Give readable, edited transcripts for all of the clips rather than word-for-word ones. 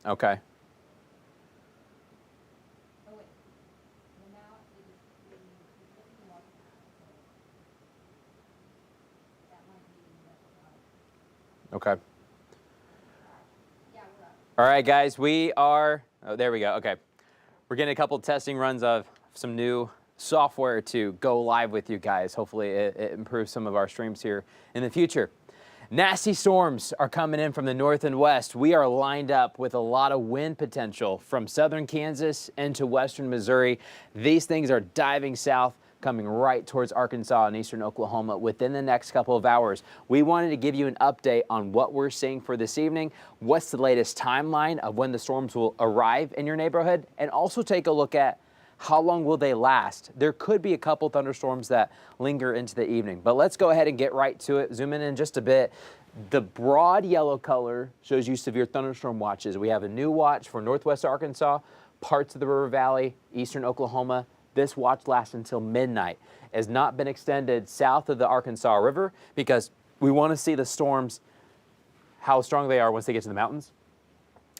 Okay. Okay. All right, guys, we are, oh, there we go. Okay. We're getting a couple testing runs of some new software to go live with you guys. Hopefully it improves some of our streams here in the future. Nasty storms are coming in from the north and west. We are lined up with a lot of wind potential from southern Kansas into western Missouri. These things are diving south, coming right towards Arkansas and eastern Oklahoma within the next couple of hours. We wanted to give you an update on what we're seeing for this evening, what's the latest timeline of when the storms will arrive in your neighborhood, and also take a look at how long will they last. There could be a couple thunderstorms that linger into the evening, but let's go ahead and get right to it. Zoom in just a bit. The broad yellow color shows you severe thunderstorm watches. We have a new watch for northwest Arkansas, parts of the River Valley, eastern Oklahoma. This watch lasts until midnight. It has not been extended south of the Arkansas River because we want to see the storms, how strong they are once they get to the mountains.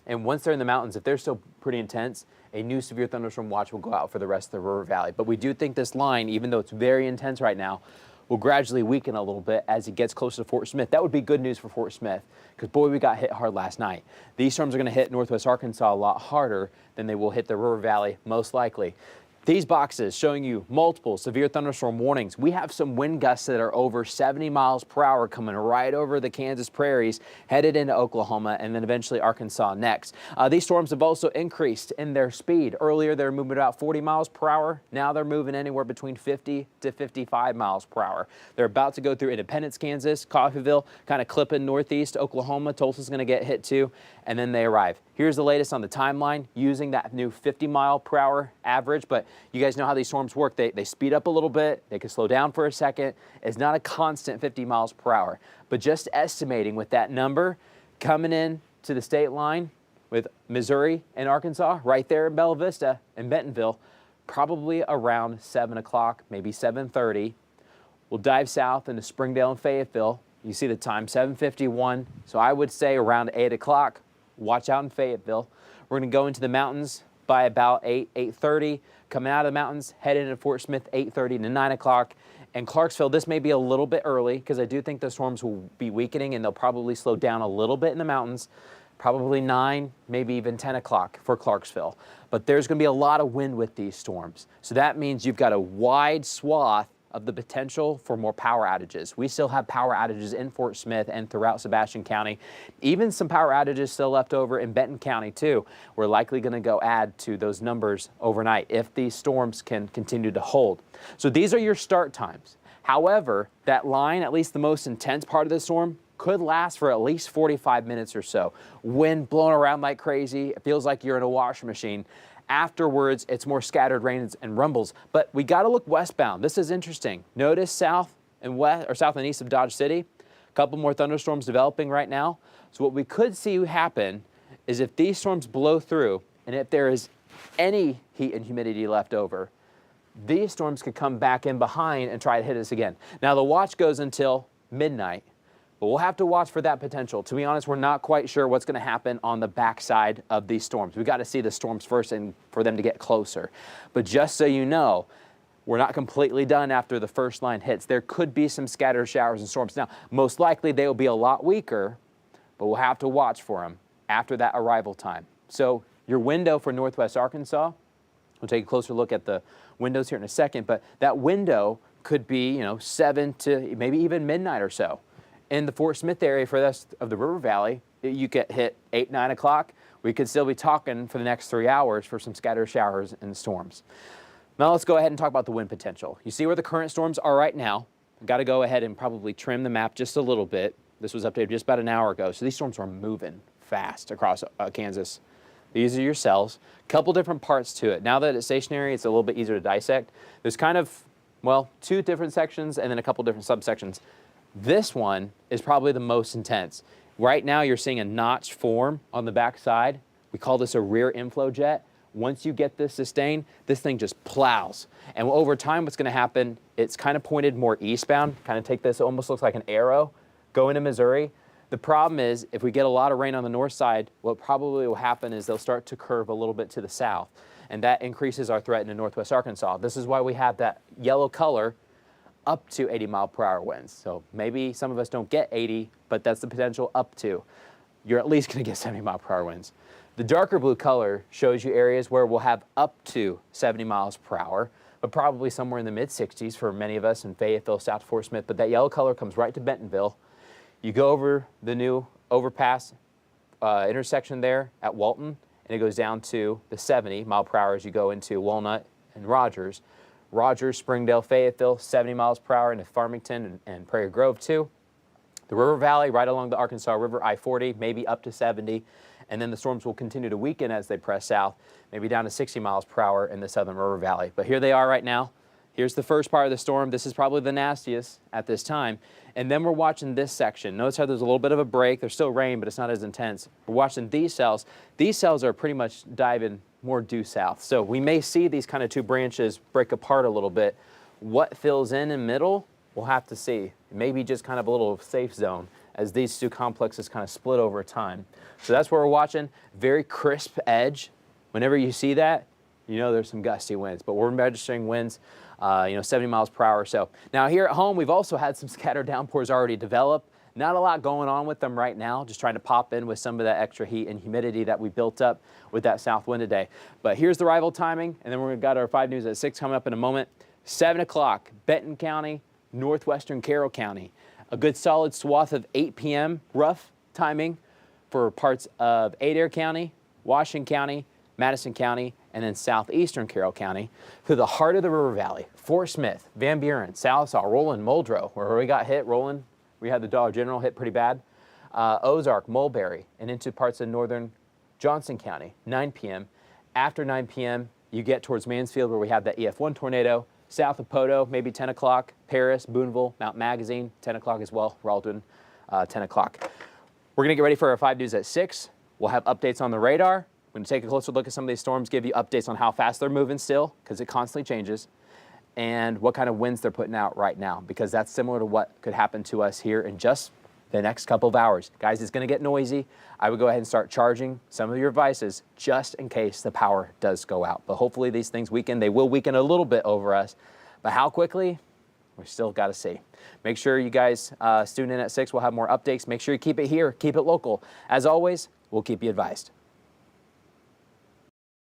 And once they're in the mountains, if they're still pretty intense, a new severe thunderstorm watch will go out for the rest of the River Valley. But we do think this line, even though it's very intense right now, will gradually weaken a little bit as it gets closer to Fort Smith. That would be good news for Fort Smith because, boy, we got hit hard last night. These storms are going to hit northwest Arkansas a lot harder than they will hit the River Valley, most likely. These boxes showing you multiple severe thunderstorm warnings. We have some wind gusts that are over 70 miles per hour coming right over the Kansas prairies, headed into Oklahoma, and then eventually Arkansas next. These storms have also increased in their speed. Earlier, they were moving about 40 miles per hour. Now they're moving anywhere between 50 to 55 miles per hour. They're about to go through Independence, Kansas, Coffeyville, kind of clipping northeast Oklahoma. Tulsa's going to get hit too, and then they arrive. Here's the latest on the timeline using that new 50 mile per hour average, but you guys know how these storms work. They speed up a little bit, they can slow down for a second. It's not a constant 50 miles per hour, but just estimating with that number coming in to the state line with Missouri and Arkansas, right there in Bella Vista and Bentonville, probably around 7 o'clock, maybe 7:30. We'll dive south into Springdale and Fayetteville. You see the time, 7:51. So I would say around 8 o'clock. Watch out in Fayetteville. We're going to go into the mountains by about 8:30. Coming out of the mountains, head into Fort Smith 8:30 to 9 o'clock. And Clarksville, this may be a little bit early because I do think the storms will be weakening and they'll probably slow down a little bit in the mountains. Probably 9, maybe even 10 o'clock for Clarksville. But there's going to be a lot of wind with these storms. So that means you've got a wide swath of the potential for more power outages. We still have power outages in Fort Smith and throughout Sebastian County. Even some power outages still left over in Benton County too. We're likely going to go add to those numbers overnight if these storms can continue to hold. So these are your start times. However, that line, at least the most intense part of the storm, could last for at least 45 minutes or so. Wind blowing around like crazy. It feels like you're in a washing machine. Afterwards, it's more scattered rains and rumbles, but we got to look westbound. This is interesting. Notice south and west, or south and east of Dodge City, a couple more thunderstorms developing right now. So what we could see happen is if these storms blow through and if there is any heat and humidity left over, these storms could come back in behind and try to hit us again. Now the watch goes until midnight. But we'll have to watch for that potential. To be honest, we're not quite sure what's going to happen on the backside of these storms. We've got to see the storms first and for them to get closer. But just so you know, we're not completely done after the first line hits. There could be some scattered showers and storms. Now, most likely they will be a lot weaker, but we'll have to watch for them after that arrival time. So your window for northwest Arkansas, we'll take a closer look at the windows here in a second, but that window could be, 7 to maybe even midnight or so. In the Fort Smith area for the rest of the River Valley, you get hit 8, 9 o'clock. We could still be talking for the next 3 hours for some scattered showers and storms. Now let's go ahead and talk about the wind potential. You see where the current storms are right now. I've got to go ahead and probably trim the map just a little bit. This was updated just about an hour ago. So these storms are moving fast across Kansas. These are your cells. A couple different parts to it. Now that it's stationary, it's a little bit easier to dissect. There's kind of, 2 different sections and then a couple different subsections. This one is probably the most intense. Right now you're seeing a notch form on the back side. We call this a rear inflow jet. Once you get this sustained, this thing just plows. And over time what's going to happen, it's kind of pointed more eastbound. Kind of take this, it almost looks like an arrow, go into Missouri. The problem is if we get a lot of rain on the north side, what probably will happen is they'll start to curve a little bit to the south, and that increases our threat into northwest Arkansas. This is why we have that yellow color up to 80-mile-per-hour winds. So maybe some of us don't get 80, but that's the potential up to. You're at least going to get 70-mile-per-hour winds. The darker blue color shows you areas where we'll have up to 70 miles per hour, but probably somewhere in the mid-60s for many of us in Fayetteville, South Fort Smith. But that yellow color comes right to Bentonville. You go over the new overpass intersection there at Walton, and it goes down to the 70 mile per hour as you go into Walnut and Rogers. Rogers, Springdale, Fayetteville, 70 miles per hour into Farmington and Prairie Grove too. The River Valley right along the Arkansas River, I-40, maybe up to 70. And then the storms will continue to weaken as they press south, maybe down to 60 miles per hour in the southern River Valley. But here they are right now. Here's the first part of the storm. This is probably the nastiest at this time. And then we're watching this section. Notice how there's a little bit of a break. There's still rain, but it's not as intense. We're watching these cells. These cells are pretty much diving more due south. So we may see these kind of two branches break apart a little bit. What fills in the middle, we'll have to see. Maybe just kind of a little safe zone as these two complexes kind of split over time. So that's what we're watching. Very crisp edge. Whenever you see that, you know there's some gusty winds, but we're registering winds 70 miles per hour or so. Now here at home, we've also had some scattered downpours already develop. Not a lot going on with them right now, just trying to pop in with some of that extra heat and humidity that we built up with that south wind today. But here's the arrival timing, and then we've got our 5 News at 6 coming up in a moment. 7 o'clock, Benton County, northwestern Carroll County. A good solid swath of 8 p.m. rough timing for parts of Adair County, Washington County, Madison County, and then southeastern Carroll County to the heart of the River Valley. Fort Smith, Van Buren, Sallisaw, Roland, Muldrow, where we got hit. Roland, we had the Dollar General hit pretty bad. Ozark, Mulberry, and into parts of northern Johnson County, 9 p.m. After 9 p.m., you get towards Mansfield where we have that EF1 tornado. South of Poto, maybe 10 o'clock. Paris, Boonville, Mount Magazine, 10 o'clock as well. Raldwin, 10 o'clock. We're going to get ready for our 5 News at 6. We'll have updates on the radar. We're going to take a closer look at some of these storms, give you updates on how fast they're moving still, because it constantly changes, and what kind of winds they're putting out right now, because that's similar to what could happen to us here in just the next couple of hours. Guys, it's going to get noisy. I would go ahead and start charging some of your devices just in case the power does go out. But hopefully these things weaken. They will weaken a little bit over us, but how quickly? We still got to see. Make sure you guys tune in at 6. We'll have more updates. Make sure you keep it here. Keep it local. As always, we'll keep you advised.